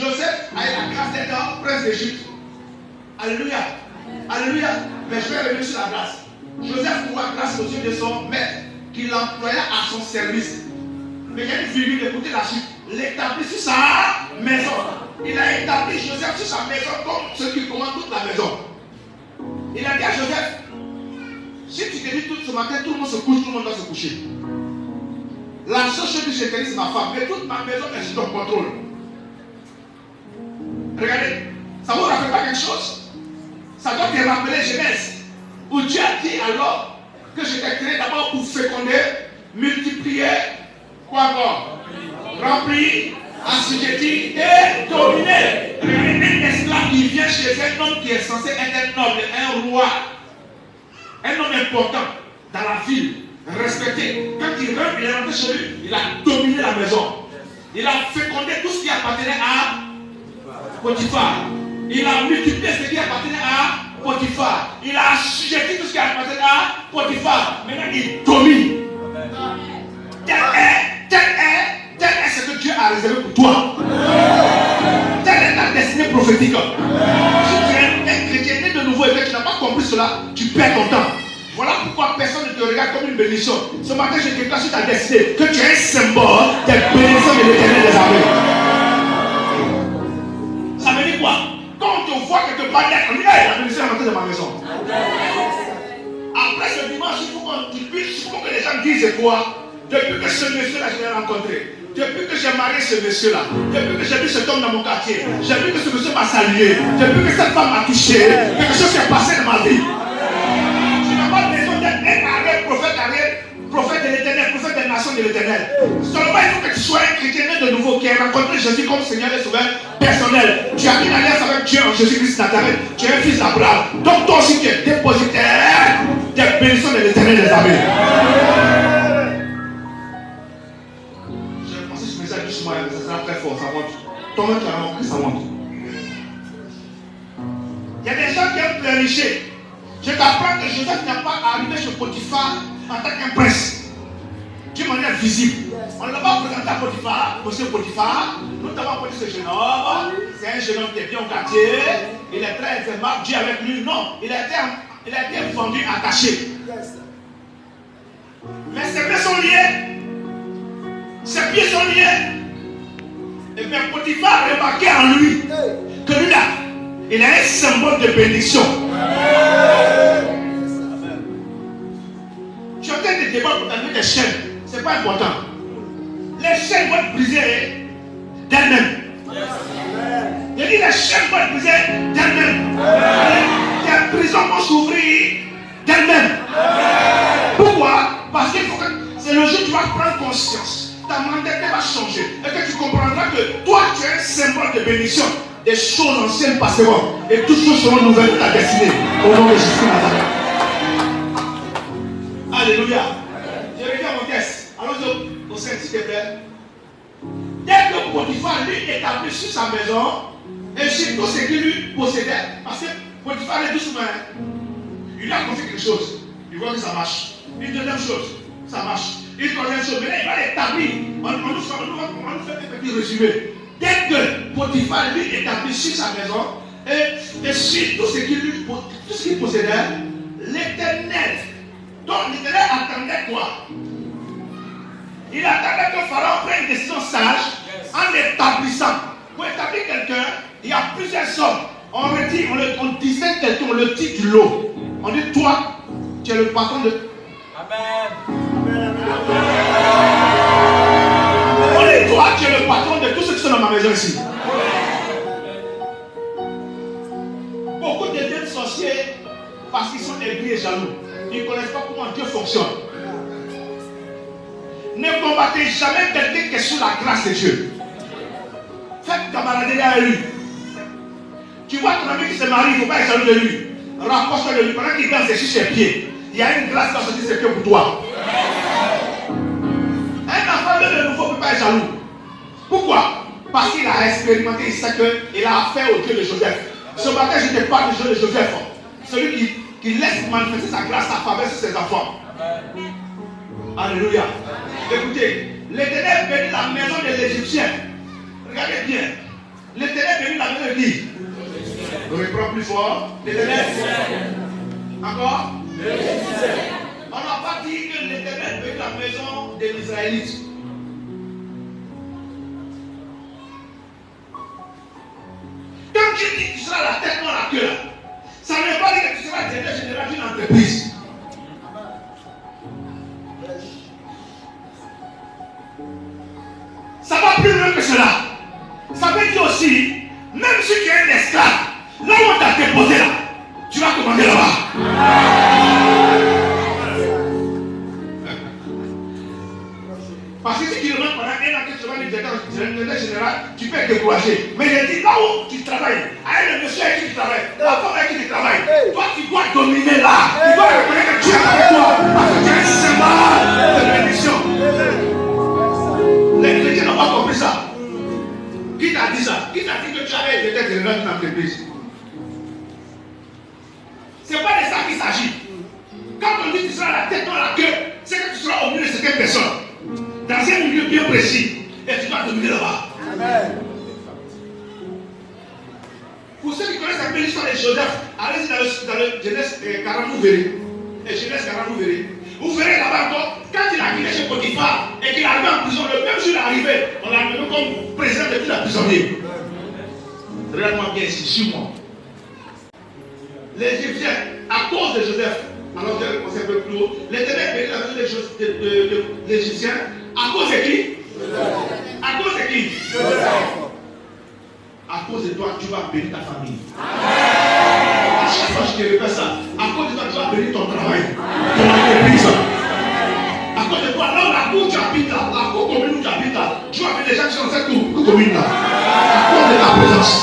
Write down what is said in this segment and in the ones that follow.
Joseph a eu la grâce d'être prince d'Égypte. Alléluia. Alléluia. Mais je vais revenir sur la grâce. Joseph trouva grâce aux yeux de son maître, qui l'employa à son service. Mais il y a une virgule, écoutez la suite. L'établit sur sa maison. Il a établi Joseph sur sa maison comme ceux qui commandent toute la maison. Il a dit à Joseph, si tu te dis tout ce matin, tout le monde se couche, tout le monde doit se coucher. La seule chose que je te dis, c'est ma femme, mais toute ma maison est sous ton contrôle. Regardez, ça vous rappelle pas quelque chose? Ça doit te rappeler Genèse, où Dieu a dit alors que je t'ai créé d'abord pour féconder, multiplier, quoi encore? Remplir, assujettir et dominer. Un esclave qui vient chez un homme qui est censé être un noble, un roi, un homme important dans la ville, respecté. Quand il rentre, il est rentré chez lui, il a dominé la maison. Il a fécondé tout ce qui appartenait à Potiphar. Il a multiplié ce qui appartenait à Potiphar. Il a assujetti tout ce qui appartenait à Potiphar. Maintenant, il domine. Tel est ce que Dieu a réservé pour toi. Telle est ta destinée prophétique. Si tu es un chrétien né de nouveau et que tu n'as pas compris cela, tu perds ton temps. Voilà pourquoi personne ne te regarde comme une bénédiction. Ce matin, je déclare sur ta destinée que tu es un symbole des bénédictions de l'Éternel des armées. Ça veut dire quoi? Quand on te voit quelque part, on dit, hey, la bénédiction est rentrée dans ma maison. Après ce dimanche, il faut que les gens disent quoi? Depuis que ce monsieur-là, je l'ai rencontré, depuis que j'ai marié ce monsieur-là, depuis que j'ai vu cet homme dans mon quartier, j'ai vu que ce monsieur m'a salué, j'ai vu que cette femme m'a touché, quelque chose s'est passé dans ma vie. Tu n'as pas besoin d'être un prophète de l'Éternel, prophète des nations de l'Éternel. Seulement, il faut que tu sois un chrétien de nouveau qui a rencontré Jésus comme Seigneur et Sauveur personnel. Tu as une alliance avec Dieu en Jésus-Christ Nazareth. Tu es un fils d'Abraham. Donc toi aussi, tu es dépositaire des bénédictions de l'Éternel des armées. Ça sera très fort, ça monte. Toi-même tu as compris, ça monte. Il y a des gens qui aiment pleurnicher. Je t'apprends que Joseph n'a pas arrivé chez Potiphar en tant qu'un prince. D'une manière visible. On ne l'a pas présenté à Potiphar, monsieur Potiphar. Nous t'avons apporté ce jeune homme. C'est un jeune homme qui est bien au quartier. Il est très aimable, Dieu avec lui. Non, il a été vendu, attaché. Mais ses mains sont liées. Ses pieds sont liés. Et bien Potiphar a remarqué en lui que lui là, il a un symbole de bénédiction. Tu as des débats pour t'amener des chaînes, c'est pas important. Les chaînes vont être brisées d'elles-mêmes. Je dis les chaînes vont être brisées d'elles-mêmes. Les prisons vont s'ouvrir d'elles-mêmes. Pourquoi? Parce qu'il faut que c'est le jour où tu vas prendre conscience. Ta mentalité va changer et que tu comprendras que toi tu es un symbole de bénédiction. Des choses anciennes passeront et toutes choses seront nouvelles pour ta destinée au nom de Jésus Nazareth. Alléluia. Je reviens à mon texte. Allons au 5 s'il te plaît. Dès que Potiphar lui établit sur sa maison et sur tout ce qu'il lui possédait, parce que Potiphar est doucement, il lui a confié quelque chose. Il voit que ça marche. Une deuxième chose, ça marche. Une troisième chose, mais là il va l'établir. On nous fait un petit résumé. Dès que Potiphar lui établit sur sa maison et sur tout ce qu'il possédait, l'Éternel. Donc l'Éternel attendait quoi? Il attendait que Pharaon prenne une décision sage en établissant. Pour établir quelqu'un, il y a plusieurs sortes. On distingue quelqu'un, on le tire du lot. On dit toi, tu es le patron de. Amen. On dit toi, tu es le patron de tous ceux qui sont dans ma maison ici. Beaucoup deviennent sorciers parce qu'ils sont aigris et jaloux. Ils ne connaissent pas comment Dieu fonctionne. Ne combattez jamais quelqu'un qui est sous la grâce de Dieu. Faites camaraderie avec lui. Tu vois ton ami qui se marie, il ne faut pas être jaloux de lui. Rapproche-toi de lui pendant qu'il danse sur ses pieds. Il y a une grâce dans ses pieds pour toi. Un enfant de nouveau ne peut pas être jaloux. Pourquoi? Parce qu'il a expérimenté, il sait qu'il a affaire au Dieu de Joseph. Ce matin, je te parle du Dieu de Joseph. Celui qui laisse manifester sa grâce, sa faveur sur ses enfants. Alléluia. Écoutez, l'Éternel bénit la maison de l'Égyptien. Regardez bien. L'Éternel main de qui? On reprend plus fort. L'Éternel. Encore? On n'a pas dit que l'Éternel veut la maison des Israélites. Quand Dieu dit que tu seras la tête, non la queue, ça ne veut pas dire que tu seras le directeur général d'une entreprise. Ça va plus loin que cela. Ça veut dire aussi, même si tu es un esclave, là où on t'a déposé là, tu vas commander là-bas. Parce que si tu remarques pendant un an que tu vas le directeur général, tu peux être découragé. Mais je dis là où tu travailles, avec le monsieur avec qui tu travailles, la femme avec qui tu travailles, toi tu dois dominer là. Tu dois reconnaître que tu es avec toi. Parce que tu es un symbole de bénédiction. Les chrétiens n'ont pas compris ça. Qui t'a dit ça? Qui t'a dit que tu avais été directeur général d'une entreprise? Ce n'est pas de ça qu'il s'agit. Quand on dit que tu seras la tête dans la queue, c'est que tu seras au milieu de certaines personnes. Dans un milieu bien précis. Et tu dois dominer là-bas. Amen. Pour ceux qui connaissent un peu l'histoire de Joseph, allez-y dans le Genèse 40, vous verrez. Et Genèse 40, vous verrez. Vous verrez là-bas encore, quand il a quitté chez Potiphar et qu'il est arrivé en prison, le même jour il est arrivé, on l'a amené comme président de toute la prisonnier. Regarde-moi bien ici, suis-moi. Les Égyptiens, à cause de Joseph, alors je vais commencer un peu plus haut, l'Éternel bénit la maison des Égyptiens, à cause de qui? À cause de qui? À cause de toi, tu vas bénir ta famille. À chaque fois que je te répète ça, à cause de toi, tu vas bénir ton travail, ton entreprise. À cause de toi, là où la cour tu habites là, la cour commune où tu habites là, tu vas bénir les gens qui sont dans cette cour commune là. À cause de ta présence.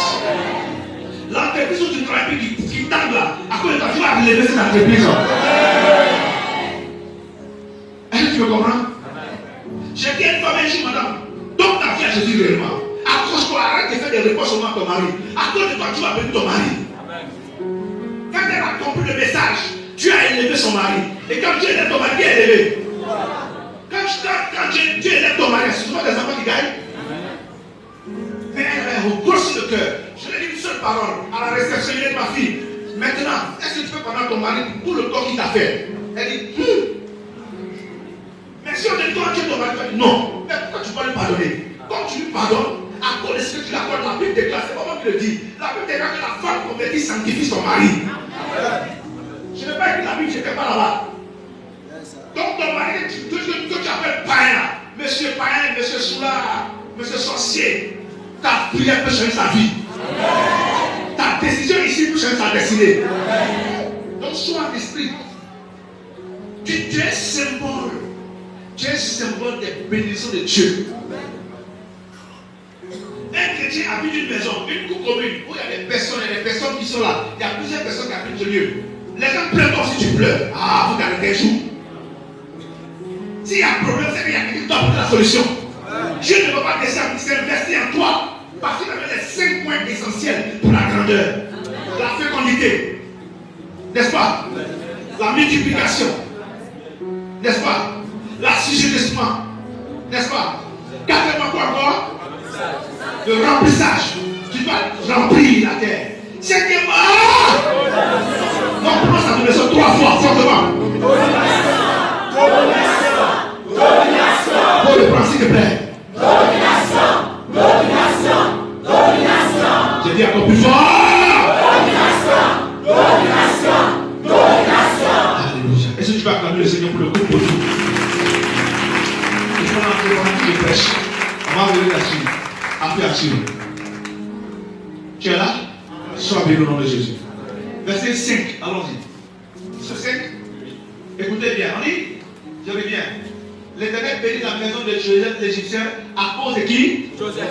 L'entreprise où tu travailles qui table là, à cause de toi, tu vas lever cette entreprise. Est-ce que tu me comprends? J'ai dit à une femme un jour, madame, donne ta vie à Jésus réellement. Accroche-toi, arrête de faire des reproches seulement à ton mari. À cause de toi, tu vas bénir ton mari. Quand elle a compris le message, Dieu a élevé son mari. Et quand Dieu élève ton mari, Dieu est élevé. Quand Dieu élève ton mari, c'est souvent des enfants qui gagnent. Mais elle reproche le cœur. Je lui ai dit une seule parole à la réception de ma fille. Maintenant, est-ce que tu peux pardonner ton mari pour tout le corps qu'il t'a fait? Elle dit, mais si on te dit toi, tu es ton mari, tu vas dire non. Mais pourquoi tu vas lui pardonner? Quand tu lui pardonnes, à cause de ce que tu l'accordes, la Bible déclare, c'est pas moi qui le dis. La Bible déclare que la femme convertie sanctifie son mari. Je n'ai pas écrit la Bible, je n'étais pas là-bas. Donc ton mari que tu appelles païen, monsieur païen, monsieur soulard, monsieur sorcier, ta prière peut changer sa vie. Ta décision ici peut changer sa destinée. Donc sois en esprit. Tu es symbole. Tu es symbole des bénédictions de Dieu. Un chrétien habite une maison, une cour commune, où il y a des personnes et des personnes qui sont là. Il y a plusieurs personnes qui habitent ce lieu. Les gens pleurent comme si tu pleures. Ah, vous avez des jours. S'il y a un problème, c'est qu'il y a quelqu'un qui doit apporter la solution. Dieu ne peut pas s'investir en toi. Parce qu'il avait les 5 points essentiels pour la grandeur. La fécondité. N'est-ce pas? La multiplication. N'est-ce pas? L'assujettissement. N'est-ce pas? Quatrièmement, quoi encore? Le remplissage. Tu dois remplir la terre. Cinquièmement, on prononce la domination 3 fois, fortement. Domination. Pour le prendre, s'il te plaît. Domination. Je dis encore plus fort. Domination. Alléluia. Est-ce que tu vas acclamer le Seigneur pour le coup pour nous? Il faut entrer pendant qu'il prêche. On va venir là-dessus. Après là-dessus. Tu es là? Sois béni au nom de Jésus. Verset 5, allons-y. Ce 5, écoutez bien, on dit, je vais bien. L'Éternel bénit la maison de Joseph l'Égyptien à cause de qui? Joseph.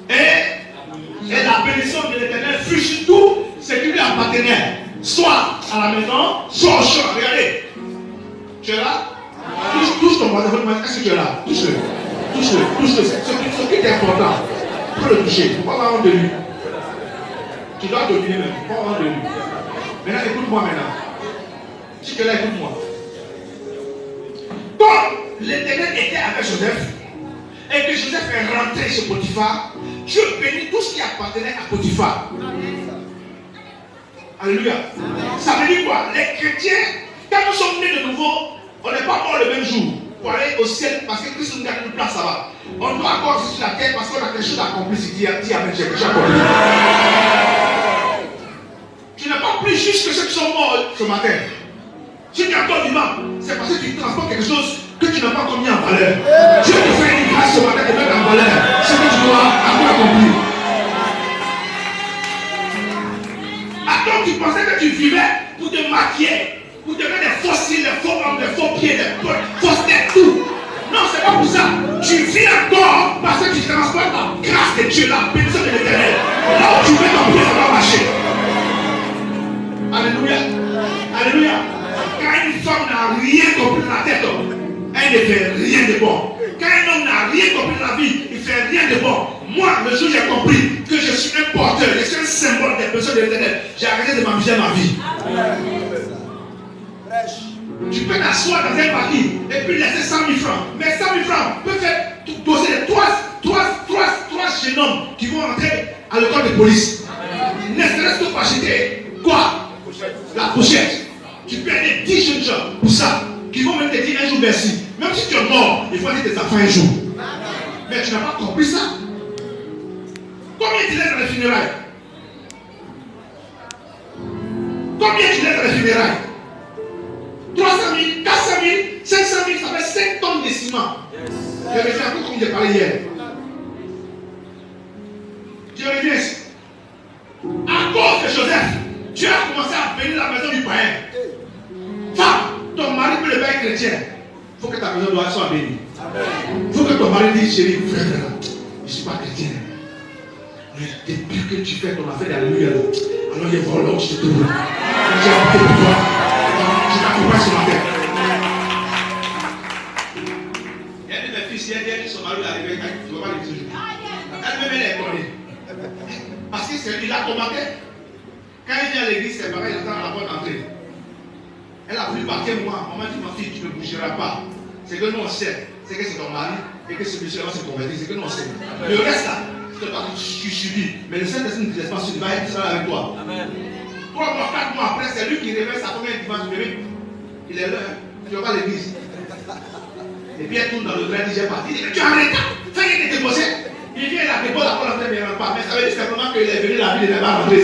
Et la bénédiction de l'Éternel fut sur tout ce qui lui appartenait, soit à la maison, soit au champ. Regardez. Tu es là? Touche ton voisin. Est-ce que tu es là? Touche-le. Ce qui est important, il faut le toucher. Il ne faut pas avoir honte de lui. Tu dois dominer même. Il ne faut pas avoir honte de lui. Maintenant, écoute-moi maintenant. Si tu es là, écoute-moi. Comme l'Éternel était avec Joseph, et que Joseph est rentré chez Potiphar, Dieu bénit tout ce qui appartenait à Potiphar. Alléluia. Ça veut dire quoi? Les chrétiens, quand nous sommes nés de nouveau, on n'est pas mort le même jour pour aller au ciel parce que Christ nous a une place là-bas. On doit encore sur la terre parce qu'on a quelque chose à accomplir. Si tu dis Amen, j'ai déjà accompli. Tu n'es pas plus juste que ceux qui sont morts ce matin. Si tu es encore vivant, c'est parce que tu transportes quelque chose que tu n'as pas encore mis en valeur. Dieu te fait une grâce ce matin de mettre en valeur ce que tu dois avoir accompli. Attends, tu pensais que tu vivais pour te maquiller, pour te mettre des faux cils, des faux hommes, des faux pieds, des fausses têtes, tout. Non, c'est pas pour ça. Tu vis encore parce que tu transportes la grâce de Dieu, la bénédiction de l'Éternel. Là où tu mets ton pied, ça va marcher. Alléluia. Alléluia. Quand une femme n'a rien compris dans la tête, elle ne fait rien de bon. Quand un homme n'a rien compris dans la vie, il ne fait rien de bon. Moi, le jour où j'ai compris que je suis un porteur, je suis un symbole des personnes de l'Éternel, j'ai arrêté de m'amuser à ma vie. Tu peux t'asseoir dans un parti et puis laisser 100 000 francs. Mais 100 000 francs peut faire doser trois jeunes hommes qui vont entrer à l'école de police. Ne serait-ce que pour acheter quoi? La pochette. Tu peux aider 10 jeunes gens pour ça, qui vont même te dire un jour merci. Même si tu es mort, il faut dire tes enfants un jour. Mais tu n'as pas compris ça. Combien tu laisses dans les funérailles? Combien tu laisses dans les funérailles? 300 000, 400 000, 500 000, ça fait 5 tonnes de ciment. Je reviens un peu comme j'ai parlé hier. Je reviens ici. À cause de Joseph, Dieu a commencé à bénir la maison du païen. Femme, ton mari peut le faire chrétien. Il faut que ta maison soit bénie. Il faut que ton mari dise, chérie, frère, je ne suis pas chrétien. Mais depuis que tu fais ton affaire d'alléluia, alors il y a vraiment, je te trouve. J'ai appris pour toi. Je t'accompagne ce matin. Il y a de mes fils, il y a dit son mari est arrivé, tu ne vas pas le dire. Elle-même, elle est étonnée. Parce que c'est lui là qu'on matin. Quand il vient à l'église, c'est pareil, il attend à la porte d'entrée. Elle a voulu partir moi. On m'a dit, ma fille, tu ne bougeras pas. C'est que nous on sait. C'est que c'est ton mari et que ce monsieur va se convertir. C'est que nous on sait. Le reste là, c'est toi tu subis. Mais le Saint-Esprit ne te laisse pas subir. Il va être avec toi. Amen. 3 mois, 4 mois après, c'est lui qui réveille sa première dimanche du bébé. Il est là. Tu vas pas à l'église. Et puis elle tourne dans le train, il dit, j'ai parti. Il dit, mais tu arrêtes. Fais rien de déposer. Il vient, il a déposé la porte d'entrée, mais il ne rentre pas. Mais ça veut dire simplement qu'il est venu, la vie, il n'est pas rentré.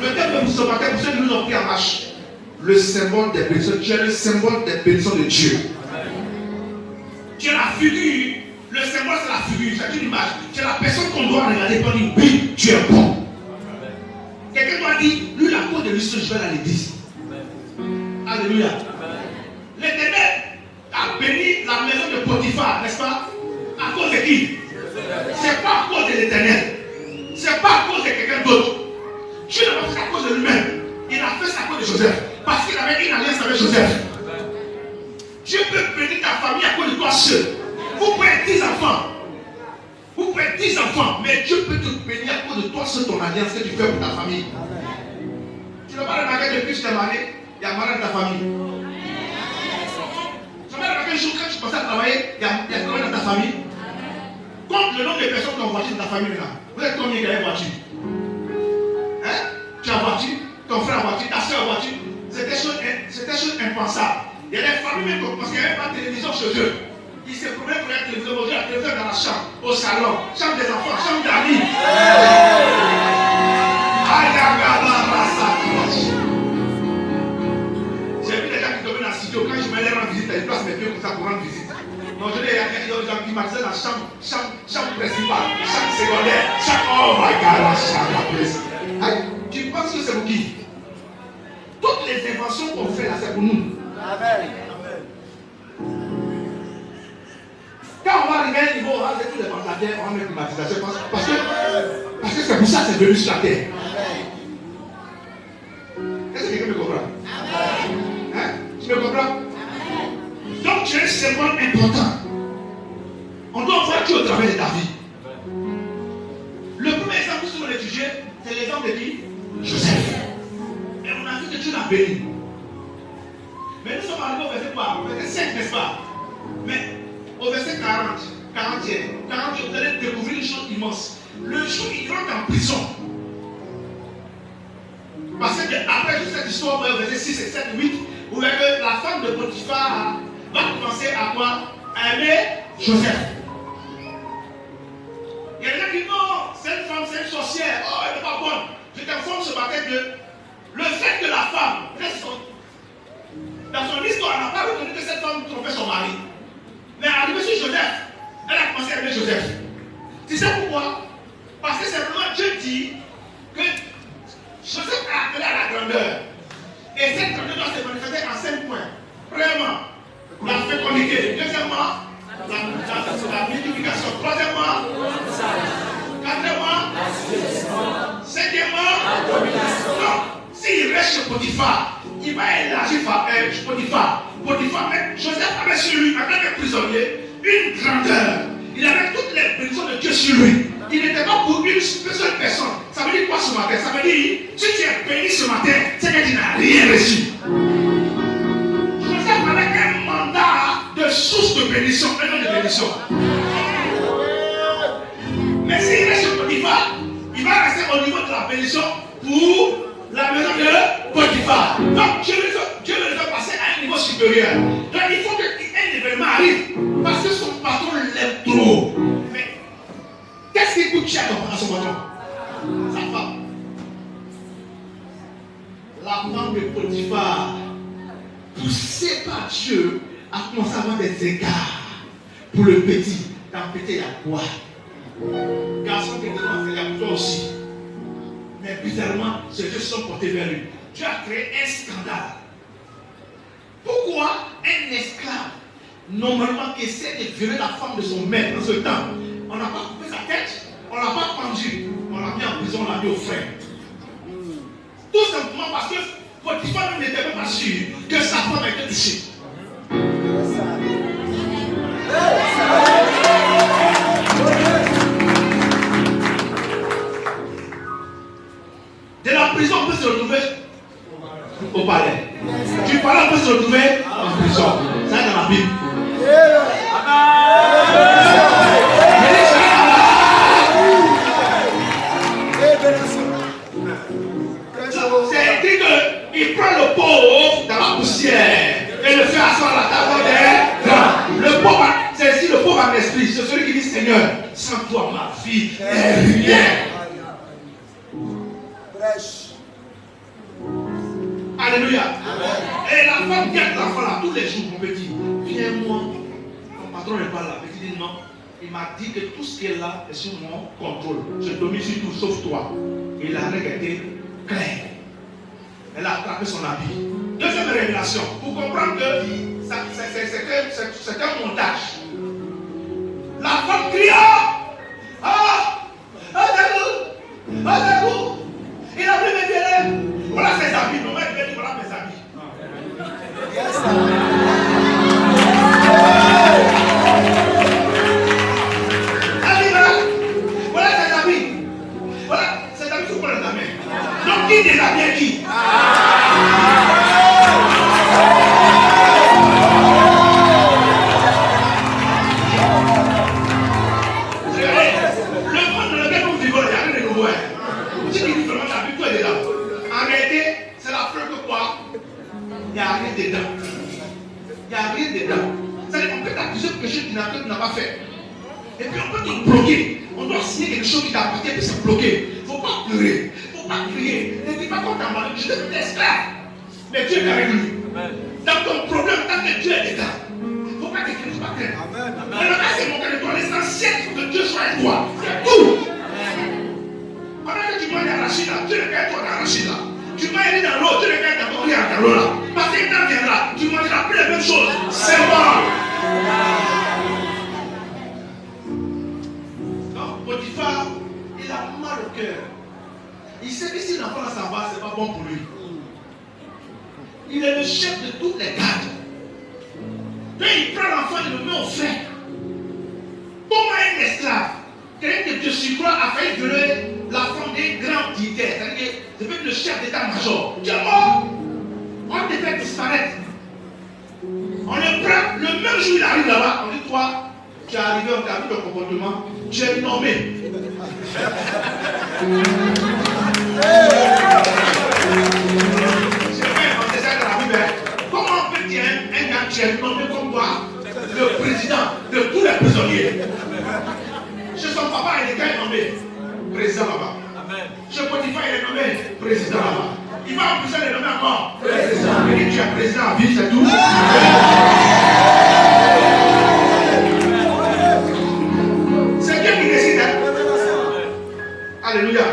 Le thème de ce matin, pour ceux qui nous ont pris en marche, le symbole des bénédictions. Tu es le symbole des bénédictions de Dieu. Tu es la figure. Le symbole, c'est la figure, c'est une image. Tu es la personne qu'on doit regarder pour dire oui, tu es bon. Quelqu'un doit dire, lui, la cause de l'histoire, je vais à l'église. Alléluia. L'Éternel a béni la maison de Potiphar, n'est-ce pas? À cause de qui? C'est pas à cause de l'Éternel. C'est pas à cause de quelqu'un d'autre. Dieu n'a pas fait ça à cause de lui-même. Il a fait ça à cause de Joseph. Parce qu'il avait une alliance avec Joseph. Dieu peut bénir ta famille à cause de toi seul. Vous pouvez être 10 enfants. Vous pouvez être 10 enfants. Mais Dieu peut te bénir à cause de toi seul, ton alliance que tu fais pour ta famille. Tu n'as pas remarqué depuis que tu t'es marié, il y a malade de ta famille. Tu n'as pas remarqué un jour quand tu pensais à travailler, il y a travail dans ta famille. Compte le nombre de personnes qui ont voiture dans ta famille maintenant. Vous êtes combien qui ont une voiture? Hein? Tu as voiture, ton frère a voiture, ta soeur a voiture. C'est des choses impensables. Il y a des familles même parce qu'il n'y avait pas de télévision chez eux. Ils se promenaient pour la télévision. Aujourd'hui, la télévision dans la chambre, au salon, chambre des enfants, chambre d'amis. J'ai vu des gens qui deviennent dans le studio. Quand je me lève en visite, ils placent mes pieds comme ça pour rendre visite. Donc je dis, il y a des gens qui m'accèdent dans la chambre principale, chambre secondaire, oh my God, la chambre principale. Tu penses que c'est pour qui? Toutes les inventions qu'on fait là, c'est pour nous. Amen. Quand on va arriver à un niveau, on va mettre tous les ventilateurs, on va mettre climatisation. Parce que c'est pour ça que c'est venu sur la terre. Est-ce que quelqu'un me comprend? Hein? Tu me comprends? Donc tu es un symbole important. On doit voir Dieu au travers de ta vie. Le premier exemple que nous allons étudier, c'est l'exemple de qui? Joseph. Et on a vu que Dieu l'a béni. Mais nous sommes arrivés au verset quoi? Au verset 5, n'est-ce pas? Mais au au verset 40, 41, vous allez découvrir une chose immense. Le jour où il rentre en prison, parce que après cette histoire, au verset 6 et 7, 8, vous verrez que la femme de Potiphar va commencer à quoi? À aimer Joseph. Il y a des gens qui disent non, cette femme c'est une sorcière, oh elle n'est pas bonne. Je t'informe ce matin que le fait que la femme, dans son histoire, elle n'a pas reconnu que cette femme trompait son mari. Mais arrivée sur Joseph, elle a commencé à aimer Joseph. Tu sais pourquoi? Parce que simplement Dieu dit que Joseph a appelé à la grandeur. Et cette grandeur doit se manifester en 5 points. Premièrement, la fécondité. Deuxièmement, la multiplication. Troisièmement, quatrièmement, cinquièmement, non. S'il reste chez Potiphar, il va élargir Potiphar. Joseph avait sur lui, en tant que prisonnier, une grandeur. Il avait toutes les bénédictions de Dieu sur lui. Il n'était pas pour une seule personne. Ça veut dire quoi ce matin? Ça veut dire, si tu es béni ce matin, c'est que tu n'as rien reçu. Joseph avait un mandat de source de bénédiction, un nom de bénédiction. Mais s'il reste chez Potiphar, il va rester au niveau de la bénédiction pour la maison de Potiphar. Donc Dieu veut le faire passer à un niveau supérieur. Donc il faut qu'un événement arrive. Parce que son patron l'aime trop. Mais qu'est-ce qui coûte cher à son patron? Sa femme. La femme de Potiphar, poussée par Dieu, a commencé à avoir des égards pour le petit. Dans le petit, il y a quoi? Garçon qui est devant, il y a toi aussi. Mais bizarrement, ces deux sont portés vers lui. Dieu a créé un scandale. Pourquoi un esclave, normalement, qui essaie de violer la femme de son maître dans ce temps, on n'a pas coupé sa tête, on ne l'a pas pendu, on l'a mis en prison, on l'a mis au frein? Tout simplement parce que Potiphar n'était même pas sûr que sa femme était touchée. De la prison, on peut se retrouver au palais. Du palais, on peut se retrouver en prison. Ça, c'est dans la Bible. C'est écrit qu'il prend le pauvre dans la poussière et le fait asseoir à la table des grands. Le pauvre, c'est ici le pauvre en esprit. C'est celui qui dit Seigneur, sans toi, ma vie n'est rien. Alléluia. Et la femme garde l'enfant là tous les jours, mon petit. Viens-moi. Mon patron n'est pas là. Le petit dit non. Il m'a dit que tout ce qui est là est sous mon contrôle. Je domine sur tout sauf toi. Et la règle était claire. Elle a attrapé son habit. Deuxième révélation. Pour comprendre que c'est un montage. La femme cria. Ah! Aidez-vous! Aidez-vous! Il a pris mes billets. Voilà ses habits. Non, il dit voilà mes habits. Voilà ses habits. Voilà ses habits sous la main. Donc qui les a bien qui? Le monde dans lequel nous vivons, il n'y a rien de nouveau. Ce qui dit vraiment la vie, tout est dedans. En réalité, c'est la preuve que quoi? Il n'y a rien dedans. Il n'y a rien dedans. C'est-à-dire qu'on peut t'accuser pour quelque chose que tu n'as pas fait. Et puis on peut te bloquer. On doit signer quelque chose qui t'appartient et se bloquer. Il ne faut pas pleurer. Il ne faut pas crier. Ne dis pas qu'on t'a mal. Je te esclave. Mais Dieu est avec lui. Dans ton problème, tant que Dieu est dedans, il ne faut pas t'inquiéter, il ne faut pas craindre. Mais le reste, c'est mon territoire. L'essentiel, il faut que Dieu soit avec toi. C'est tout. Pendant que tu manges l'arachide là, Dieu ne gagne toi l'arachide là. Tu manges dans l'eau, Dieu ne gagne dans l'eau là. Parce que quand tu viendras, tu mangeras plus les mêmes choses. C'est bon. Donc, Potiphar, il a mal au cœur. Il sait que si l'enfant là s'en va, ce n'est pas bon pour lui. Il est le chef de toutes les gardes. Quand il prend l'enfant, il le met au frein. Comment un esclave, quelqu'un que Dieu surcroît a failli violer la femme des grands dignitaires, c'est-à-dire que c'est le chef d'état-major. Tu es mort. On te fait disparaître. On le prend, le même jour il arrive là-bas, on dit toi, Tu es arrivé, on t'a vu ton comportement, tu es nommé. Comment on peut dire un gars qui est nommé comme toi, le président de tous les prisonniers? Chez son papa, il est nommé président là-bas. Chez Potiphar, il est nommé président là-bas. Il va en prison, il est nommé encore président. Il dit tu es président à vie, c'est tout. C'est Dieu qui décide. Alléluia.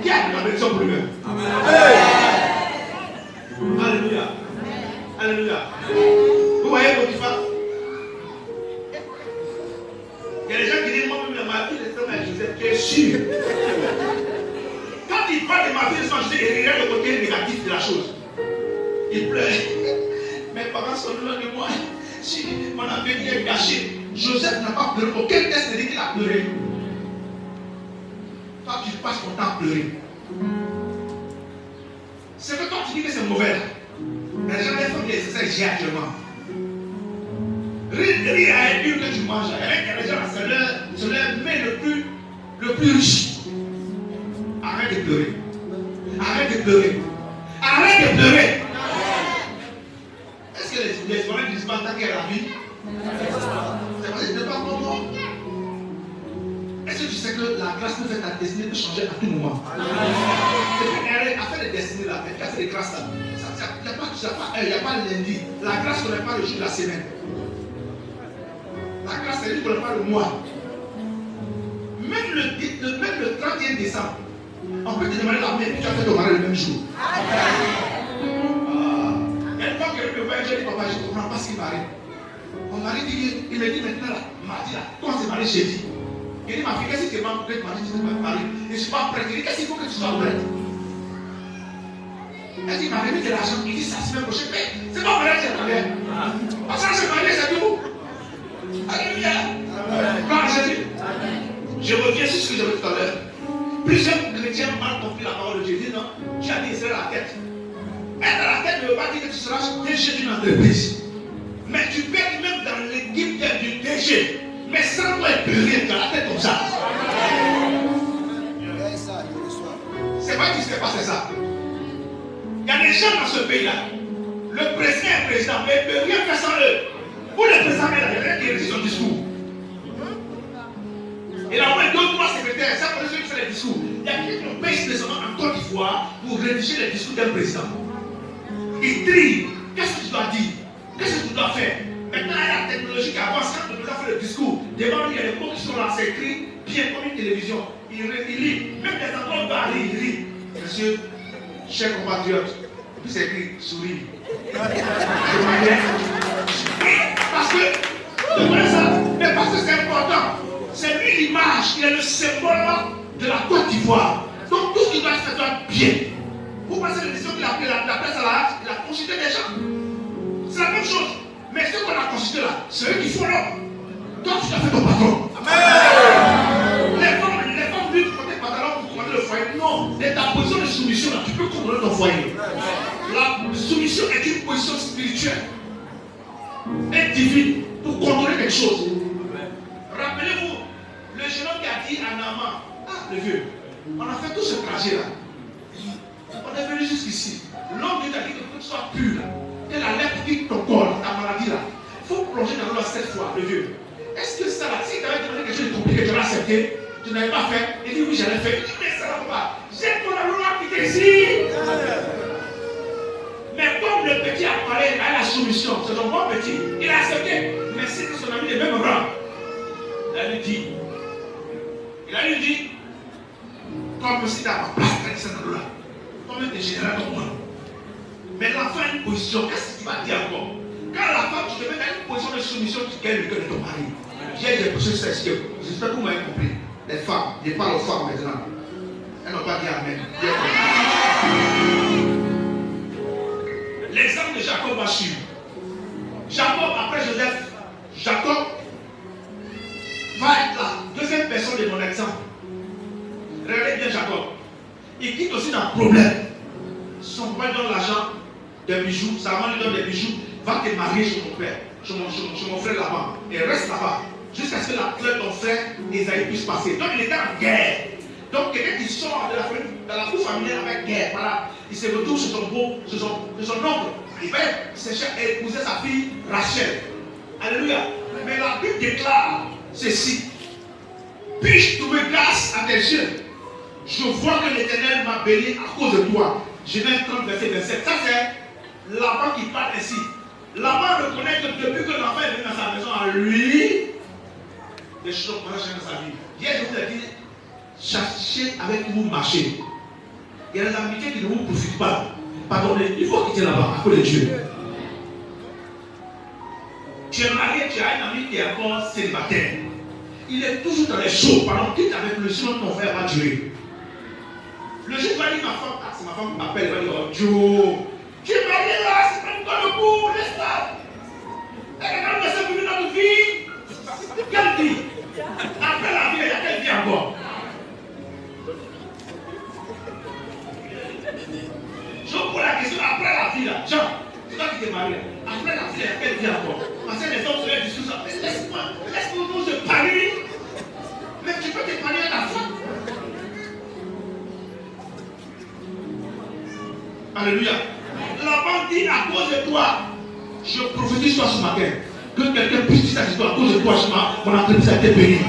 Qui a pris la bénédiction pour lui-même? Alléluia. Alléluia. Vous voyez Potiphar? Il y a des gens qui disent moi-même ma vie est comme Joseph. Tu es sûr? Quand il parle de ma vie, il regarde le côté négatif de la chose. Il pleure. Mes parents sont loin de moi. Si mon avenir est gâché, Joseph n'a pas pleuré. Aucun test ne dit qu'il a pleuré. Toi, tu passes ton temps à pleurer. C'est que toi, tu dis que c'est mauvais. Mais les gens des familles, c'est ça que j'ai actuellement. Rire à un que tu manges. Avec les gens, c'est leur mets le plus riche. Arrête de pleurer. Arrête de pleurer. Arrête de pleurer. Est-ce que les Israéliens disent pas attaquer la vie? C'est parce que ce n'est pas comme moi. Est-ce que tu sais que la grâce peut faire ta destinée peut changer à tout moment? À faire des destinées là, à faire des grâces là. Il n'y a pas lundi. La grâce ne connaît pas le jour de la semaine. La grâce, c'est lui qui ne connaît pas le mois. Même le 31 décembre, on peut te demander la main, tu as fait ton mari le même jour. Une fois que le père, j'ai dit, papa, je ne comprends pas ce qui m'arrive. Mon mari dit, il me dit maintenant, mardi, là, quand c'est marié jeudi. Il dit, ma fille, qu'est-ce que tu m'as prête, mardi, tu ne pas marié. Je ne suis pas prête. Il dit, qu'est-ce qu'il faut que tu sois prête? Elle dit, il m'a remis de l'argent. Il dit, ça, la semaine prochaine. Mais c'est pas vrai que c'est marié. Parce que c'est marié, c'est tout. Alléluia. Gloire à Jésus. Je reviens sur ce que j'avais tout à l'heure. Plusieurs chrétiens ont mal compris la parole de Dieu. Ils disent, non, tu as dit, c'est la tête. Être à la tête ne veut pas dire que tu seras DG d'une entreprise. Mais tu peux être même dans l'équipe du DG. Mais sans toi, il ne peut rien. Tu as la tête comme ça. C'est pas qui s'est passé ça. Il y a des gens dans ce pays-là. Le président est président, mais il ne peut rien faire sans eux. Pour le président, il y a rien qui rédige son discours. Il a au moins 2 ou 3 secrétaires. Ça, pour ceux qui font les discours. Il y a quelqu'un qui paye spécialement en Côte d'Ivoire pour rédiger les discours d'un président. Il trie. Qu'est-ce que tu dois dire? Qu'est-ce que tu dois faire? Maintenant, il y a la technologie qui avance. Quand tu dois faire le discours, devant lui, il y a des mots qui sont là, c'est écrit bien comme une télévision. Il lit. Même les endroits où il va aller, il lit. Monsieur, chers compatriotes, puis c'est écrit souris. Parce que, mais parce que c'est important. C'est lui l'image, il est le symbole de la Côte d'Ivoire. Donc tout ce qui doit se faire bien. Vous pensez que les décisions qu'il a pris la place à la hâte, il a consulté des gens. C'est la même chose. Mais ce qu'on a consulté là, c'est eux qui font l'homme. Toi, tu t'as fait ton patron. Amen. Les femmes luttent pour tes pantalons pour commander le foyer. Non, c'est ta position de soumission là, tu peux contrôler ton foyer. La soumission est une position spirituelle et divine pour contrôler quelque chose. Rappelez-vous, le jeune homme qui a dit à Naaman, le vieux, on a fait tout ce trajet là. On est venu jusqu'ici. L'homme Dieu t'a dit que tu sois pur. Et la lèpre quitte ton corps, ta maladie là. Il faut plonger dans l'eau 7 fois, le vieux. Est-ce que ça là, si tu avais demandé quelque chose de compliqué, tu l'as accepté, tu n'avais pas fait, il dit oui, j'allais faire. Il dit mais ça ne va pas. J'ai ton loi qui décide. Mais comme le petit a parlé à la soumission, c'est son bon petit, il a accepté. Mais c'est que son ami est même rang. Il a lui dit, comme si tu n'as pas place cette là, comme tu es général comme moi. Mais l'enfant a une position, qu'est-ce que tu vas dire encore? Quand la femme, tu te mets dans une position de soumission, tu gagnes le cœur de ton mari. J'ai des positions sexuelles. J'espère que vous m'avez compris. Les femmes, je parle aux femmes maintenant. Elles n'ont pas dit amen. L'exemple de Jacob va suivre. Jacob, après Joseph, Jacob va être la deuxième personne de mon exemple. Regardez bien Jacob. Il quitte aussi un problème. Son père donne l'argent, des bijoux, sa maman lui donne des bijoux. Va te marier chez mon père, chez mon frère là-bas. Et reste là-bas. jusqu'à ce que la fleur de ton frère Esaïe puisse passer. Donc il était en guerre. Donc quelqu'un qui sort de la cour familiale avec guerre, voilà, il se retrouve chez son beau, chez son oncle. Il va chercher à épouser sa fille Rachel. Alléluia. Mais la Bible déclare ceci. Puis-je trouver grâce à tes yeux? Je vois que l'Éternel m'a béni à cause de toi. Genèse 30, verset 27. Ça c'est Laban qui parle ainsi. Laban reconnaît que depuis que l'enfant est venu dans sa maison, à lui, des choses ont commencé à changer dans sa vie. Hier, je vous ai dit, cherchez avec qui vous marchez. Il y a des amitiés qui ne vous profitent pas. Pardonnez, il faut quitter là-bas à cause de Dieu. Tu es marié, tu as un ami qui est encore célibataire. Il est toujours dans les choses. Pardon, quitte avec le sinon ton frère va tuer. Le jour où il va dire ma femme, c'est ma femme qui m'appelle, il va dire, oh Joe, tu es marié là, c'est pas une bonne debout, laisse pas. Elle est quand même venue dans notre vie. Quelle vie? Après la vie, il y a quelle vie encore? Je vous pose la question, après la vie là, Jean, c'est toi qui t'es marié. Après la vie, il y a quelle vie encore? Parce que les hommes se lèvent discutent ça. Laisse-nous se parler. Mais tu peux te parler à ta femme. Alléluia. Laban dit à cause de toi, je prophétise toi ce matin, que quelqu'un puisse dire cette histoire à cause de toi, mon entreprise a été bénie.